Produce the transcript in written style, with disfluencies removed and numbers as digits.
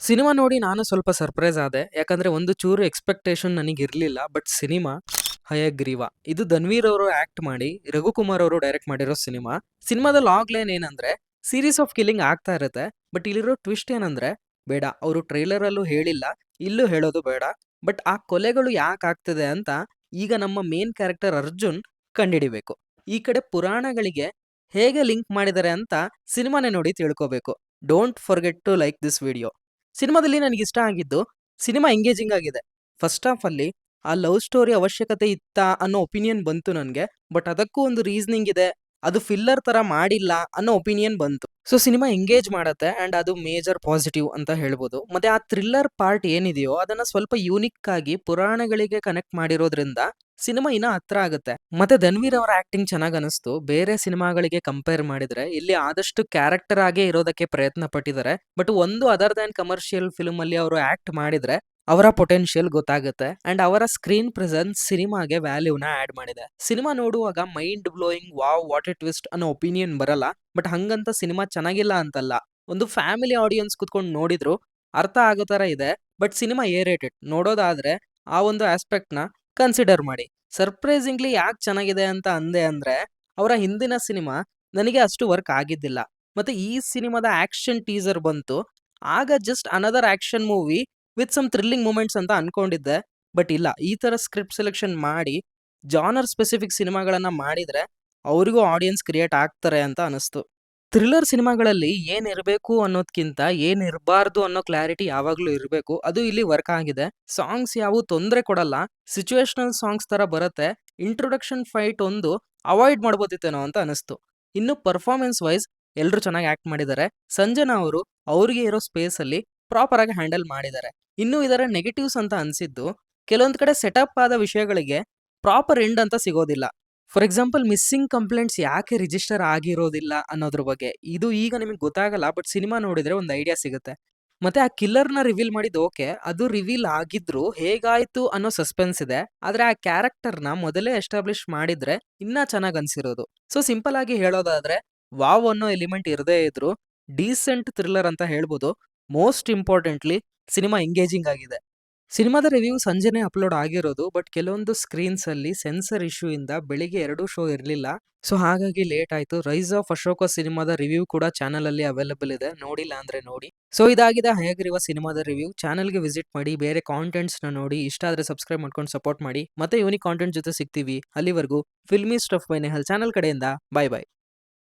Cinema ನೋಡಿ ನಾನು ಸ್ವಲ್ಪ ಸರ್ಪ್ರೈಸ್ ಆದೆ. ಯಾಕಂದ್ರೆ ಒಂದು ಚೂರು ಎಕ್ಸ್‌ಪೆಕ್ಟೇಷನ್ ನನಗಿರ್ಲಿಲ್ಲ. But cinema Hayagreeva. ಇದು ಧನ್ವೀರ್ ಅವರು ಆಕ್ಟ್ ಮಾಡಿ, ರಘುಕುಮಾರ್ ಅವರು ಡೈರೆಕ್ಟ್ ಮಾಡಿರೋ ಸಿನಿಮಾ. ಸಿನಿಮಾದ ಲಾಗ್ ಲೈನ್ ಏನಂದ್ರೆ, ಸೀರೀಸ್ ಆಫ್ ಕಿಲ್ಲಿಂಗ್ ಆಗ್ತಾ ಇರುತ್ತೆ. ಬಟ್ ಇಲ್ಲಿರೋ ಟ್ವಿಸ್ಟ್ ಏನಂದ್ರೆ, ಬೇಡ ಅವರು ಟ್ರೈಲರ್ ಅಲ್ಲೂ ಹೇಳಿಲ್ಲ, ಇಲ್ಲೂ ಹೇಳೋದು ಬೇಡ. ಬಟ್ ಆ ಕೊಲೆಗಳು ಯಾಕೆ ಆಗ್ತಿದೆ ಅಂತ ಈಗ ನಮ್ಮ ಮೇನ್ ಕ್ಯಾರೆಕ್ಟರ್ ಅರ್ಜುನ್ ಕಂಡಿಡಿಬೇಕು. ಈ ಕಡೆ ಪುರಾಣಗಳಿಗೆ ಹೇಗೆ ಲಿಂಕ್ ಮಾಡಿದ್ದಾರೆ ಅಂತ ಸಿನಿಮಾನೇ ನೋಡಿ ತಿಳ್ಕೋಬೇಕು. Don't forget to like this video. ಸಿನಿಮಾದಲ್ಲಿ ನನಗಿಷ್ಟ ಆಗಿದ್ದು, ಸಿನಿಮಾ ಎಂಗೇಜಿಂಗ್ ಆಗಿದೆ. ಫಸ್ಟ್ ಹಾಫ್ ಅಲ್ಲಿ ಆ ಲವ್ ಸ್ಟೋರಿ ಅವಶ್ಯಕತೆ ಇತ್ತಾ ಅನ್ನೋ ಒಪಿನಿಯನ್ ಬಂತು ನನಗೆ. ಬಟ್ ಅದಕ್ಕೂ ಒಂದು ರೀಸನಿಂಗ್ ಇದೆ. ಅದು ಫಿಲ್ಲರ್ ತರ ಮಾಡಿಲ್ಲ ಅನ್ನೋ ಒಪಿನಿಯನ್ ಬಂತು. ಸೊ ಸಿನಿಮಾ ಎಂಗೇಜ್ ಮಾಡತ್ತೆ ಅಂಡ್ ಅದು ಮೇಜರ್ ಪಾಸಿಟಿವ್ ಅಂತ ಹೇಳ್ಬೋದು. ಮತ್ತೆ ಆ ಥ್ರಿಲ್ಲರ್ ಪಾರ್ಟ್ ಏನಿದೆಯೋ ಅದನ್ನ ಸ್ವಲ್ಪ ಯೂನಿಕ್ ಆಗಿ ಪುರಾಣಗಳಿಗೆ ಕನೆಕ್ಟ್ ಮಾಡಿರೋದ್ರಿಂದ ಸಿನಿಮಾ ಇನ್ನ ಹತ್ರ ಆಗುತ್ತೆ. ಮತ್ತೆ ಧನ್ವೀರ್ ಅವರ ಆಕ್ಟಿಂಗ್ ಚೆನ್ನಾಗ್ ಅನಿಸ್ತು. ಬೇರೆ ಸಿನಿಮಾಗಳಿಗೆ ಕಂಪೇರ್ ಮಾಡಿದ್ರೆ ಇಲ್ಲಿ ಆದಷ್ಟು ಕ್ಯಾರೆಕ್ಟರ್ ಆಗೇ ಇರೋದಕ್ಕೆ ಪ್ರಯತ್ನ ಪಟ್ಟಿದ್ದಾರೆ. ಬಟ್ ಒಂದು ಅದರ್ ದ್ಯಾನ್ ಕಮರ್ಷಿಯಲ್ ಫಿಲ್ಮ್ ಅಲ್ಲಿ ಅವರು ಆಕ್ಟ್ ಮಾಡಿದ್ರೆ ಅವರ ಪೊಟೆನ್ಶಿಯಲ್ ಗೊತ್ತಾಗುತ್ತೆ ಅಂಡ್ ಅವರ ಸ್ಕ್ರೀನ್ ಪ್ರೆಸೆನ್ಸ್ ಸಿನಿಮಾಗೆ ವ್ಯಾಲ್ಯೂನ ಆಡ್ ಮಾಡಿದೆ. ಸಿನಿಮಾ ನೋಡುವಾಗ mind blowing wow what A twist ಅನ್ನೋ ಒಪಿನಿಯನ್ ಬರಲ್ಲ. ಬಟ್ ಹಂಗಂತ ಸಿನಿಮಾ ಚೆನ್ನಾಗಿಲ್ಲ ಅಂತಲ್ಲ. ಒಂದು ಫ್ಯಾಮಿಲಿ ಆಡಿಯನ್ಸ್ ಕುತ್ಕೊಂಡು ನೋಡಿದ್ರು ಅರ್ಥ ಆಗೋ ತರ ಇದೆ. ಬಟ್ ಸಿನಿಮಾ ಎ ರೇಟೆಡ್ ನೋಡೋದಾದ್ರೆ ಆ ಒಂದು ಆಸ್ಪೆಕ್ಟ್ ನ ಕನ್ಸಿಡರ್ ಮಾಡಿ. ಸರ್ಪ್ರೈಸಿಂಗ್ಲಿ ಯಾಕೆ ಚೆನ್ನಾಗಿದೆ ಅಂತ ಅಂದೆ ಅಂದ್ರೆ, ಅವರ ಹಿಂದಿನ ಸಿನಿಮಾ ನನಗೆ ಅಷ್ಟು ವರ್ಕ್ ಆಗಿದ್ದಿಲ್ಲ. ಮತ್ತೆ ಈ ಸಿನಿಮಾದ ಆಕ್ಷನ್ ಟೀಸರ್ ಬಂತು. ಆಗ just another action movie with some thrilling moments ಅಂತ ಅನ್ಕೊಂಡಿದ್ದೆ. ಬಟ್ ಇಲ್ಲ, ಈ ತರ ಸ್ಕ್ರಿಪ್ಟ್ ಸೆಲೆಕ್ಷನ್ ಮಾಡಿ ಜಾನರ್ ಸ್ಪೆಸಿಫಿಕ್ ಸಿನಿಮಾಗಳನ್ನ ಮಾಡಿದ್ರೆ ಅವರಿಗೂ ಆಡಿಯನ್ಸ್ ಕ್ರಿಯೇಟ್ ಆಗ್ತಾರೆ ಅಂತ ಅನಿಸ್ತು. ಥ್ರಿಲ್ಲರ್ ಸಿನಿಮಾಗಳಲ್ಲಿ ಏನಿರಬೇಕು ಅನ್ನೋದ್ಕಿಂತ ಏನಿರಬಾರ್ದು ಅನ್ನೋ ಕ್ಲಾರಿಟಿ ಯಾವಾಗ್ಲೂ ಇರಬೇಕು. ಅದು ಇಲ್ಲಿ ವರ್ಕ್ ಆಗಿದೆ. ಸಾಂಗ್ಸ್ ಯಾವು ತೊಂದರೆ ಕೊಡಲ್ಲ. ಸಿಚುವೇಶನಲ್ ಸಾಂಗ್ಸ್ ತರ ಬರುತ್ತೆ. ಇಂಟ್ರೊಡಕ್ಷನ್ ಫೈಟ್ ಒಂದು ಅವಾಯ್ಡ್ ಮಾಡ್ಬೋದಿತ್ತೇನೋ ಅಂತ ಅನಿಸ್ತು. ಇನ್ನು ಪರ್ಫಾರ್ಮೆನ್ಸ್ ವೈಸ್ ಎಲ್ಲರೂ ಚೆನ್ನಾಗಿ ಆಕ್ಟ್ ಮಾಡಿದ್ದಾರೆ. ಸಂಜನಾ ಅವರು ಅವ್ರಿಗೆ ಇರೋ ಸ್ಪೇಸ್ ಅಲ್ಲಿ ಪ್ರಾಪರ್ ಆಗಿ ಹ್ಯಾಂಡಲ್ ಮಾಡಿದ್ದಾರೆ. ಇನ್ನು ಇದರ ನೆಗೆಟಿವ್ಸ್ ಅಂತ ಅನ್ಸಿದ್ದು, ಕೆಲವೊಂದ್ ಕಡೆ ಸೆಟಪ್ ಆದ ವಿಷಯಗಳಿಗೆ ಪ್ರಾಪರ್ ಎಂಡ್ ಅಂತ ಸಿಗೋದಿಲ್ಲ. ಫಾರ್ ಎಕ್ಸಾಂಪಲ್ ಮಿಸ್ಸಿಂಗ್ ಕಂಪ್ಲೇಂಟ್ಸ್ ಯಾಕೆ ರಿಜಿಸ್ಟರ್ ಆಗಿರೋದಿಲ್ಲ ಅನ್ನೋದ್ರ ಬಗ್ಗೆ. ಇದು ಈಗ ನಿಮಗೆ ಗೊತ್ತಾಗಲ್ಲ, ಬಟ್ ಸಿನಿಮಾ ನೋಡಿದ್ರೆ ಒಂದು ಐಡಿಯಾ ಸಿಗುತ್ತೆ. ಮತ್ತೆ ಆ ಕಿಲ್ಲರ್‌ನ ರಿವೀಲ್ ಮಾಡಿದ್ದು ಓಕೆ. ಅದು ರಿವೀಲ್ ಆಗಿದ್ರು ಹೇಗಾಯ್ತು ಅನ್ನೋ ಸಸ್ಪೆನ್ಸ್ ಇದೆ. ಆದ್ರೆ ಆ ಕ್ಯಾರೆಕ್ಟರ್‌ನ ಮೊದಲೇ ಎಸ್ಟಾಬ್ಲಿಷ್ ಮಾಡಿದ್ರೆ ಇನ್ನೂ ಚೆನ್ನಾಗ್ ಅನ್ಸಿರೋದು. ಸೊ ಸಿಂಪಲ್ ಆಗಿ ಹೇಳೋದಾದ್ರೆ, ವಾವ್ ಅನ್ನೋ ಎಲಿಮೆಂಟ್ ಇರದೇ ಇದ್ರು ಡೀಸೆಂಟ್ ಥ್ರಿಲ್ಲರ್ ಅಂತ ಹೇಳ್ಬೋದು. ಮೋಸ್ಟ್ ಇಂಪಾರ್ಟೆಂಟ್ಲಿ ಸಿನಿಮಾ ಎಂಗೇಜಿಂಗ್ ಆಗಿದೆ. ಸಿನಿಮಾದ ರಿವ್ಯೂ ಸಂಜೆನೆ ಅಪ್ಲೋಡ್ ಆಗಿರೋದು. ಬಟ್ ಕೆಲವೊಂದು ಸ್ಕ್ರೀನ್ಸ್ ಅಲ್ಲಿ ಸೆನ್ಸರ್ ಇಶ್ಯೂ ಇಂದ ಬೆಳಿಗ್ಗೆ 2 ಶೋ ಇರಲಿಲ್ಲ. ಸೊ ಹಾಗಾಗಿ ಲೇಟ್ ಆಯ್ತು. ರೈಸ್ ಆಫ್ ಅಶೋಕ ಸಿನಿಮಾದ ರಿವ್ಯೂ ಕೂಡ ಚಾನಲ್ ಅಲ್ಲಿ ಅವೈಲೇಬಲ್ ಇದೆ. ನೋಡಿಲ್ಲ ಅಂದ್ರೆ ನೋಡಿ. ಸೊ ಇದಾಗಿದೆ ಹಯಗ್ರೀವ ಸಿನಿಮಾದ ರಿವ್ಯೂ. ಚಾನಲ್ಗೆ ವಿಸಿಟ್ ಮಾಡಿ, ಬೇರೆ ಕಾಂಟೆಂಟ್ಸ್ ನ ನೋಡಿ. ಇಷ್ಟ ಆದ್ರೆ ಸಬ್ಸ್ಕ್ರೈಬ್ ಮಾಡ್ಕೊಂಡು ಸಪೋರ್ಟ್ ಮಾಡಿ. ಮತ್ತೆ ಯೂನಿಕ್ ಕಾಂಟೆಂಟ್ ಜೊತೆ ಸಿಗ್ತೀವಿ. ಅಲ್ಲಿವರೆಗೂ filmy stuff by Nehal channel ಕಡೆಯಿಂದ ಬೈ ಬೈ.